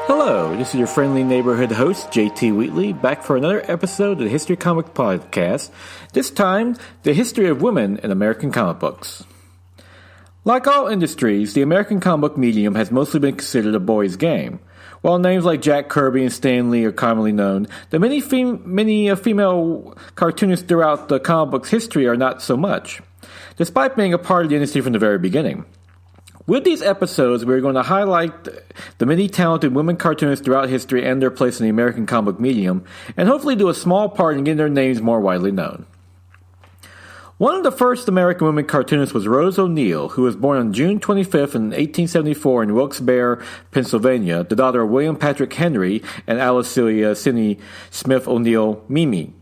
Hello, this is your friendly neighborhood host, JT Wheatley, back for another episode of the History Comic Podcast, this time, the history of women in American comic books. Like all industries, the American comic book medium has mostly been considered a boys' game. While names like Jack Kirby and Stan Lee are commonly known, the many female cartoonists throughout the comic book's history are not so much, despite being a part of the industry from the very beginning. With these episodes, we're going to highlight the many talented women cartoonists throughout history and their place in the American comic book medium, and hopefully do a small part in getting their names more widely known. One of the first American women cartoonists was Rose O'Neal, who was born on June 25th in 1874 in Wilkes-Barre, Pennsylvania, the daughter of William Patrick Henry and Alice Celia Sidney Smith O'Neal Mimi,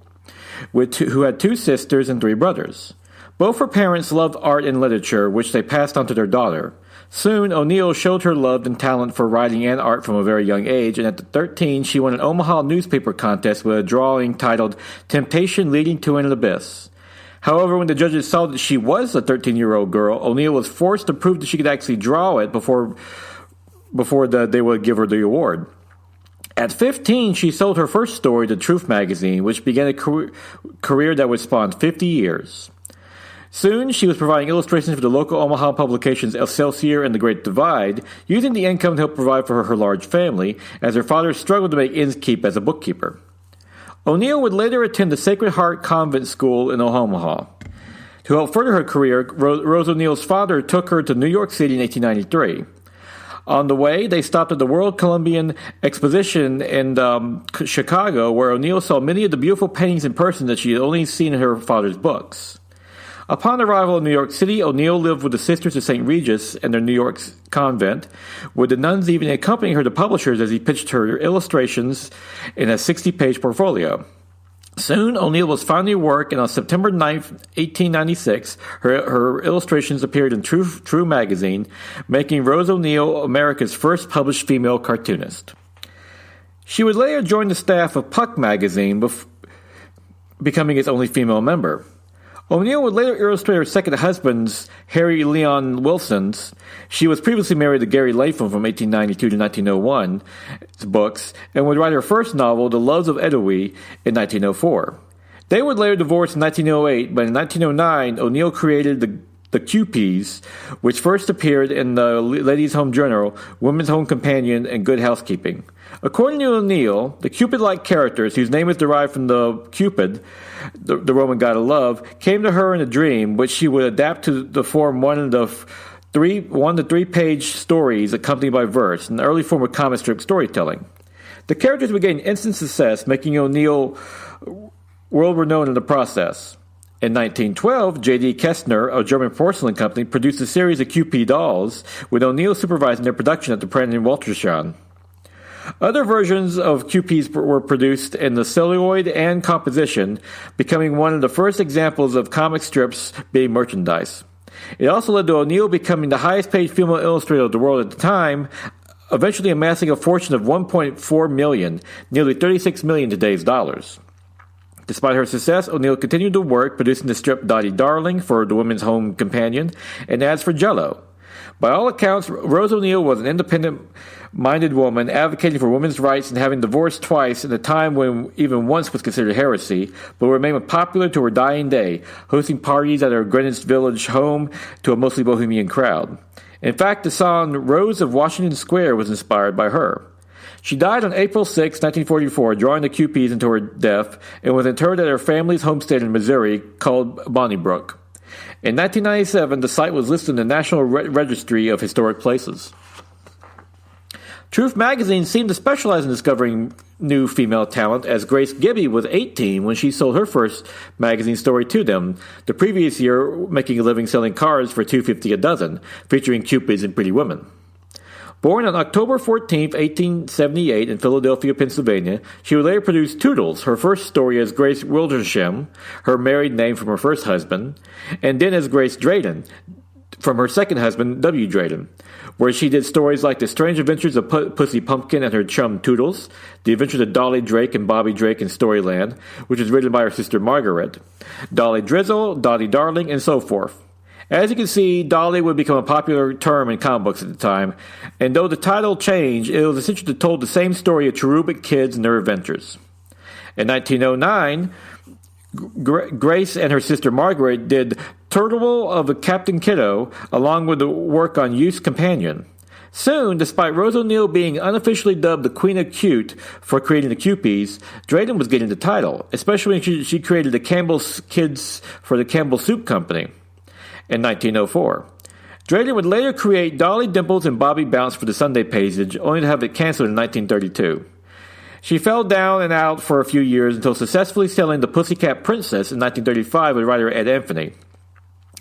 who had two sisters and three brothers. Both her parents loved art and literature, which they passed on to their daughter. Soon, O'Neal showed her love and talent for writing and art from a very young age, and at 13, she won an Omaha newspaper contest with a drawing titled "Temptation Leading to an Abyss." However, when the judges saw that she was a 13-year-old girl, O'Neal was forced to prove that she could actually draw it before they would give her the award. At 15, she sold her first story to Truth magazine, which began a career that would span 50 years. Soon, she was providing illustrations for the local Omaha publications Excelsior and The Great Divide, using the income to help provide for her large family, as her father struggled to make ends keep as a bookkeeper. O'Neal would later attend the Sacred Heart Convent School in Omaha. To help further her career, Rose O'Neal's father took her to New York City in 1893. On the way, they stopped at the World Columbian Exposition in Chicago, where O'Neal saw many of the beautiful paintings in person that she had only seen in her father's books. Upon arrival in New York City, O'Neal lived with the Sisters of St. Regis in their New York convent, with the nuns even accompanying her to publishers as he pitched her illustrations in a 60-page portfolio. Soon, O'Neal was finding work, and on September 9, 1896, her illustrations appeared in True magazine, making Rose O'Neal America's first published female cartoonist. She would later join the staff of Puck magazine, becoming its only female member. O'Neal would later illustrate her second husband's, Harry Leon Wilson's. She was previously married to Gary Latham from 1892 to 1901 books, and would write her first novel, The Loves of Edowie, in 1904. They would later divorce in 1908, but in 1909, O'Neal created the Cupies, which first appeared in the Ladies' Home Journal, Women's Home Companion, and Good Housekeeping. According to O'Neal, the Cupid-like characters, whose name is derived from the Cupid, the Roman god of love, came to her in a dream, which she would adapt to the form one to three-page stories accompanied by verse, an early form of comic strip storytelling. The characters would gain instant success, making O'Neal world-renowned in the process. In 1912, J.D. Kestner, a German porcelain company, produced a series of Cupid dolls, with O'Neal supervising their production at the Pratt & Waltershon. Other versions of Cupids were produced in the celluloid and composition, becoming one of the first examples of comic strips being merchandise. It also led to O'Neal becoming the highest-paid female illustrator of the world at the time, eventually amassing a fortune of $1.4 million, nearly $36 million in today's dollars. Despite her success, O'Neal continued to work, producing the strip Dottie Darling for the Women's Home Companion and ads for Jell-O. By all accounts, Rose O'Neal was an independent-minded woman, advocating for women's rights and having divorced twice in a time when even once was considered heresy, but remained popular to her dying day, hosting parties at her Greenwich Village home to a mostly bohemian crowd. In fact, the song Rose of Washington Square was inspired by her. She died on April 6, 1944, drawing the Cupids into her death, and was interred at her family's homestead in Missouri called Bonnybrook. In 1997, the site was listed in the National Registry of Historic Places. Truth magazine seemed to specialize in discovering new female talent, as Grace Gibby was 18 when she sold her first magazine story to them, the previous year making a living selling cards for $2.50 a dozen, featuring Cupids and pretty women. Born on October 14, 1878 in Philadelphia, Pennsylvania, she would later produce Toodles, her first story as Grace Wildersham, her married name from her first husband, and then as Grace Drayton, from her second husband, W. Drayton, where she did stories like The Strange Adventures of Pussy Pumpkin and her chum Toodles, The Adventures of Dolly Drake and Bobby Drake in Storyland, which was written by her sister Margaret, Dolly Drizzle, Dottie Darling, and so forth. As you can see, Dolly would become a popular term in comic books at the time, and though the title changed, it was essentially told the same story of cherubic kids and their adventures. In 1909, Grace and her sister Margaret did Turtle of the Captain Kiddo, along with the work on Youth's Companion. Soon, despite Rose O'Neil being unofficially dubbed the Queen of Cute for creating the Cupies, Drayden was getting the title, especially when she created the Campbell's Kids for the Campbell Soup Company in 1904. Drayden would later create Dolly Dimples and Bobby Bounce for the Sunday page, only to have it canceled in 1932. She fell down and out for a few years until successfully selling The Pussycat Princess in 1935 with writer Ed Anthony.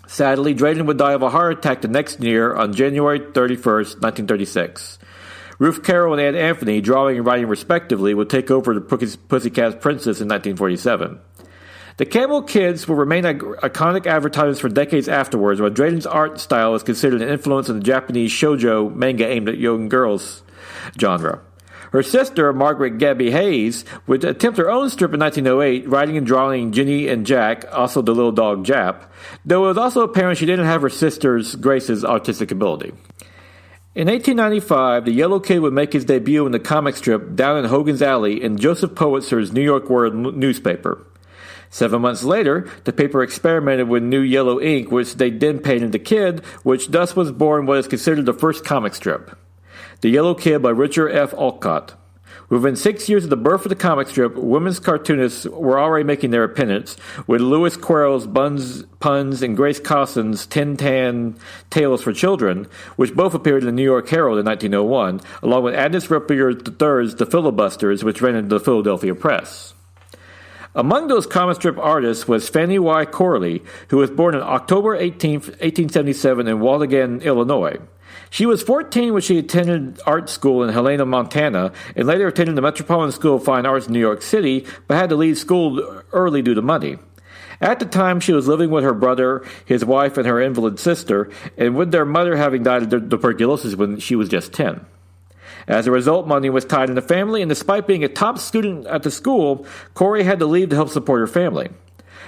Sadly, Drayden would die of a heart attack the next year on January 31st, 1936. Ruth Carroll and Ed Anthony, drawing and writing respectively, would take over the Pussycat Princess in 1947. The Campbell Kids will remain iconic advertisements for decades afterwards, while Drayden's art style is considered an influence in the Japanese shoujo manga aimed at young girls genre. Her sister, Margaret Gabby Hayes, would attempt her own strip in 1908, writing and drawing Ginny and Jack, also the little dog Jap, though it was also apparent she didn't have her sister's Grace's artistic ability. In 1895, the Yellow Kid would make his debut in the comic strip Down in Hogan's Alley in Joseph Pulitzer's New York World newspaper. 7 months later, the paper experimented with new yellow ink, which they then painted the Kid, which thus was born what is considered the first comic strip. The Yellow Kid by Richard F. Olcott. Within 6 years of the birth of the comic strip, women's cartoonists were already making their appearance, with Lewis Carroll's Buns, Puns, and Grace Cosson's Tin Tan Tales for Children, which both appeared in the New York Herald in 1901, along with Agnes Repplier III's The Filibusters, which ran in the Philadelphia Press. Among those comic strip artists was Fanny Y. Corley, who was born on October 18, 1877 in Waukegan, Illinois. She was 14 when she attended art school in Helena, Montana, and later attended the Metropolitan School of Fine Arts in New York City, but had to leave school early due to money. At the time, she was living with her brother, his wife, and her invalid sister, and with their mother having died of tuberculosis when she was just 10. As a result, money was tight in the family, and despite being a top student at the school, Corey had to leave to help support her family.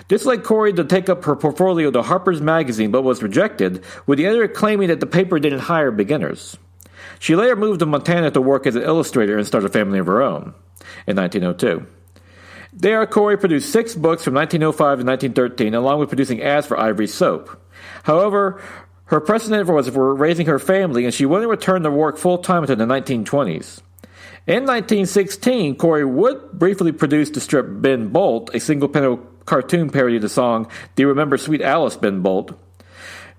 This led Corey to take up her portfolio to Harper's Magazine, but was rejected, with the editor claiming that the paper didn't hire beginners. She later moved to Montana to work as an illustrator and start a family of her own in 1902. There, Corey produced 6 books from 1905 to 1913, along with producing ads for Ivory Soap. However, her precedent was for raising her family, and she wouldn't return to work full-time until the 1920s. In 1916, Corey would briefly produce the strip Ben Bolt, a single-panel cartoon parody of the song Do You Remember Sweet Alice, Ben Bolt?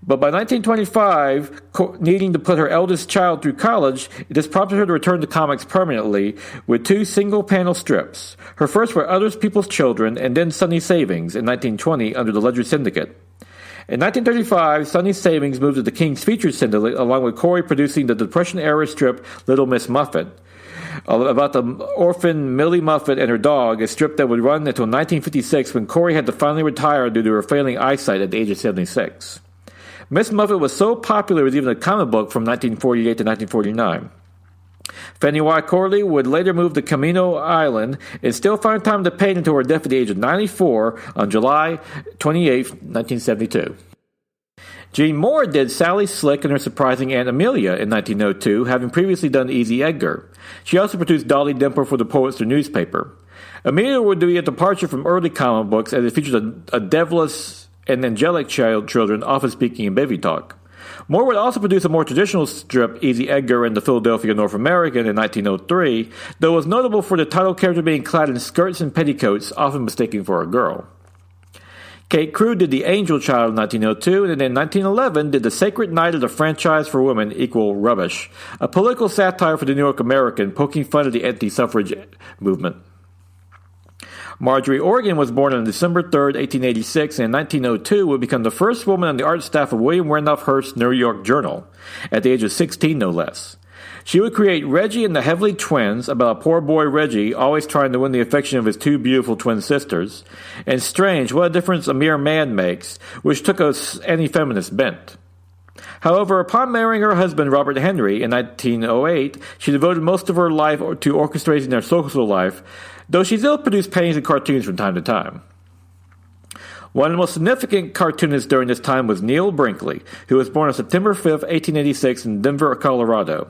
But by 1925, needing to put her eldest child through college, this prompted her to return to comics permanently with 2 single-panel strips. Her first were Other People's Children and then Sunny Savings in 1920 under the Ledger Syndicate. In 1935, Sunny Savings moved to the King's Features Syndicate, along with Corey producing the Depression-era strip Little Miss Muffet, about the orphan Millie Muffet and her dog, a strip that would run until 1956 when Corey had to finally retire due to her failing eyesight at the age of 76. Miss Muffet was so popular it was even a comic book from 1948 to 1949. Fanny Y. Corley would later move to Camino Island and still find time to paint until her death at the age of 94 on July 28, 1972. Jean Moore did Sally Slick and Her Surprising Aunt Amelia in 1902, having previously done Easy Edgar. She also produced Dolly Dimple for the Pulitzer newspaper. Amelia would be a departure from early comic books as it featured a devilish and angelic children often speaking in baby talk. Moore would also produce a more traditional strip, Easy Edgar and the Philadelphia North American, in 1903, though it was notable for the title character being clad in skirts and petticoats, often mistaken for a girl. Kate Crew did The Angel Child in 1902, and then in 1911 did The Sacred Night of the Franchise for Women Equal Rubbish, a political satire for the New York American, poking fun at the anti-suffrage movement. Marjorie Organ was born on December 3, 1886, and in 1902 would become the first woman on the art staff of William Randolph Hearst's New York Journal, at the age of 16 no less. She would create Reggie and the Heavenly Twins, about a poor boy Reggie always trying to win the affection of his 2 beautiful twin sisters, and Strange, What a Difference a Mere Man Makes, which took an anti-feminist bent. However, upon marrying her husband Robert Henry in 1908, she devoted most of her life to orchestrating their social life, though she still produced paintings and cartoons from time to time. One of the most significant cartoonists during this time was Neil Brinkley, who was born on September 5, 1886 in Denver, Colorado.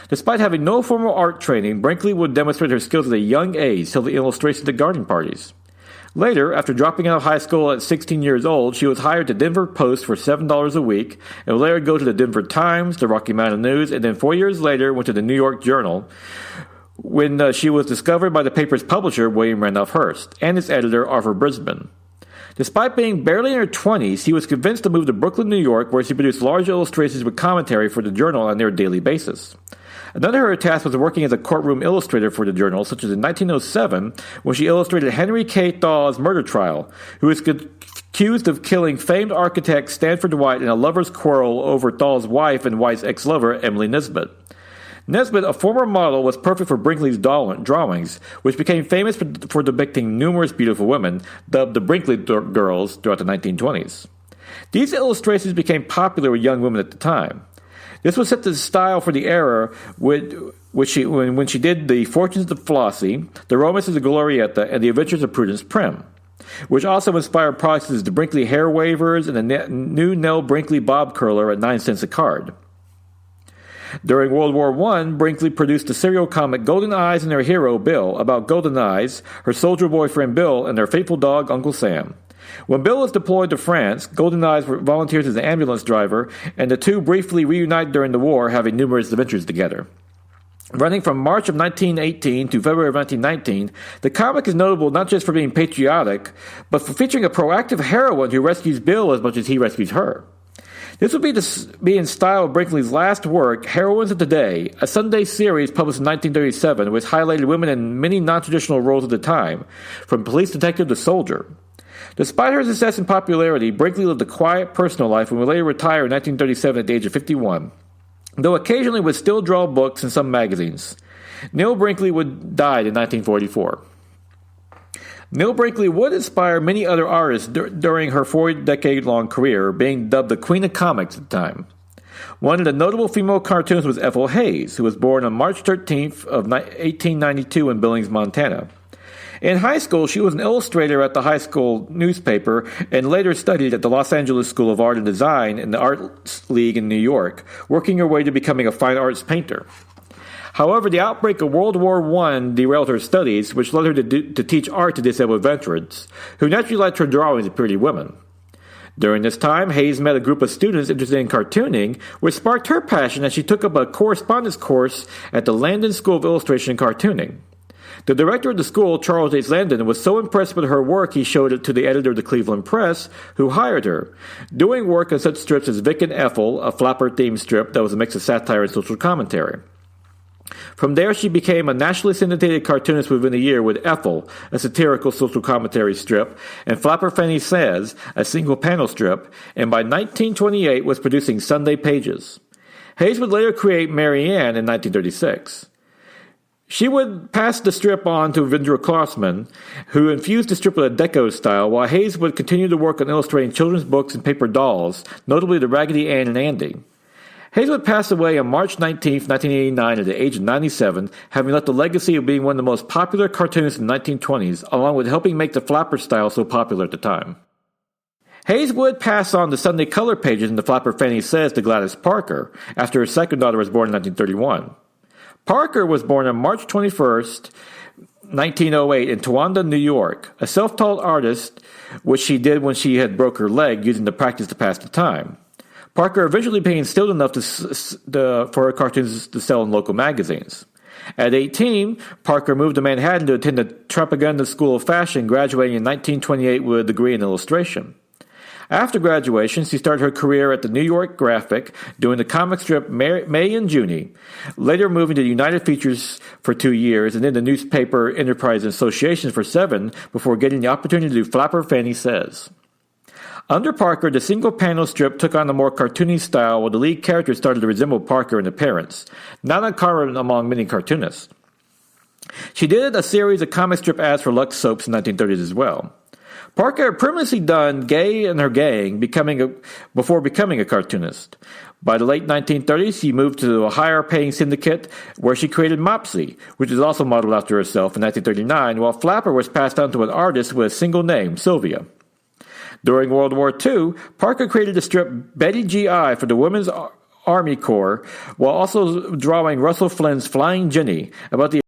Despite having no formal art training, Brinkley would demonstrate her skills at a young age, selling illustrations at garden parties. Later, after dropping out of high school at 16 years old, she was hired to Denver Post for $7 a week, and would later go to the Denver Times, the Rocky Mountain News, and then 4 years later went to the New York Journal, when she was discovered by the paper's publisher, William Randolph Hearst, and its editor, Arthur Brisbane. Despite being barely in her 20s, he was convinced to move to Brooklyn, New York, where she produced large illustrations with commentary for the journal on a near daily basis. Another of her tasks was working as a courtroom illustrator for the journal, such as in 1907, when she illustrated Henry K. Thaw's murder trial, who was accused of killing famed architect Stanford White in a lover's quarrel over Thaw's wife and White's ex-lover, Emily Nisbet. Nisbet, a former model, was perfect for Brinkley's drawings, which became famous for depicting numerous beautiful women, dubbed the Brinkley Girls, throughout the 1920s. These illustrations became popular with young women at the time. This was set the style for the era when she did The Fortunes of Flossie, The Romances of Glorietta, and The Adventures of Prudence Prim, which also inspired products such as the Brinkley Hair Wavers and the new Nell Brinkley Bob Curler at 9 cents a card. During World War I, Brinkley produced the serial comic Golden Eyes and Their Hero, Bill, about Golden Eyes, her soldier boyfriend Bill, and their faithful dog, Uncle Sam. When Bill was deployed to France, Golden Eyes volunteers as an ambulance driver, and the two briefly reunite during the war, having numerous adventures together. Running from March of 1918 to February of 1919, the comic is notable not just for being patriotic, but for featuring a proactive heroine who rescues Bill as much as he rescues her. This would be in style of Brinkley's last work, Heroines of Today, a Sunday series published in 1937, which highlighted women in many non-traditional roles at the time, from police detective to soldier. Despite her success and popularity, Brinkley lived a quiet personal life and would later retire in 1937 at the age of 51, though occasionally would still draw books in some magazines. Neil Brinkley died in 1944. Neil Brinkley would inspire many other artists during her 4-decade-long career, being dubbed the Queen of Comics at the time. One of the notable female cartoonists was Ethel Hayes, who was born on March 13th of 1892 in Billings, Montana. In high school, she was an illustrator at the high school newspaper and later studied at the Los Angeles School of Art and Design and the Arts League in New York, working her way to becoming a fine arts painter. However, the outbreak of World War I derailed her studies, which led her to teach art to disabled veterans, who naturally liked her drawings of pretty women. During this time, Hayes met a group of students interested in cartooning, which sparked her passion as she took up a correspondence course at the Landon School of Illustration and Cartooning. The director of the school, Charles H. Landon, was so impressed with her work he showed it to the editor of the Cleveland Press, who hired her, doing work on such strips as Vic and Ethel, a flapper-themed strip that was a mix of satire and social commentary. From there, she became a nationally syndicated cartoonist within a year with Ethel, a satirical social commentary strip, and Flapper Fanny Says, a single-panel strip, and by 1928 was producing Sunday Pages. Hayes would later create Mary Ann in 1936. She would pass the strip on to Vendra Klossman, who infused the strip with a deco style, while Hayes would continue to work on illustrating children's books and paper dolls, notably the Raggedy Ann and Andy. Hayes would pass away on March 19, 1989 at the age of 97, having left a legacy of being one of the most popular cartoonists in the 1920s, along with helping make the flapper style so popular at the time. Hayes would pass on the Sunday color pages in the Flapper Fanny Says to Gladys Parker, after her second daughter was born in 1931. Parker was born on March 21st, 1908 in Towanda, New York, a self-taught artist, which she did when she had broke her leg using the practice to pass the time. Parker eventually became skilled enough for her cartoons to sell in local magazines. At 18, Parker moved to Manhattan to attend the Trapaganda School of Fashion, graduating in 1928 with a degree in illustration. After graduation, she started her career at the New York Graphic, doing the comic strip May and Junie, later moving to United Features for 2 years, and then the newspaper Enterprise Association for 7, before getting the opportunity to do Flapper Fanny Says. Under Parker, the single-panel strip took on a more cartoony style, while the lead character started to resemble Parker in appearance, not uncommon among many cartoonists. She did a series of comic strip ads for Lux Soaps in the 1930s as well. Parker had previously done Gay and Her Gang before becoming a cartoonist. By the late 1930s, she moved to a higher-paying syndicate where she created Mopsy, which is also modeled after herself in 1939, while Flapper was passed on to an artist with a single name, Sylvia. During World War II, Parker created the strip Betty G.I. for the Women's Army Corps, while also drawing Russell Flynn's Flying Jenny about the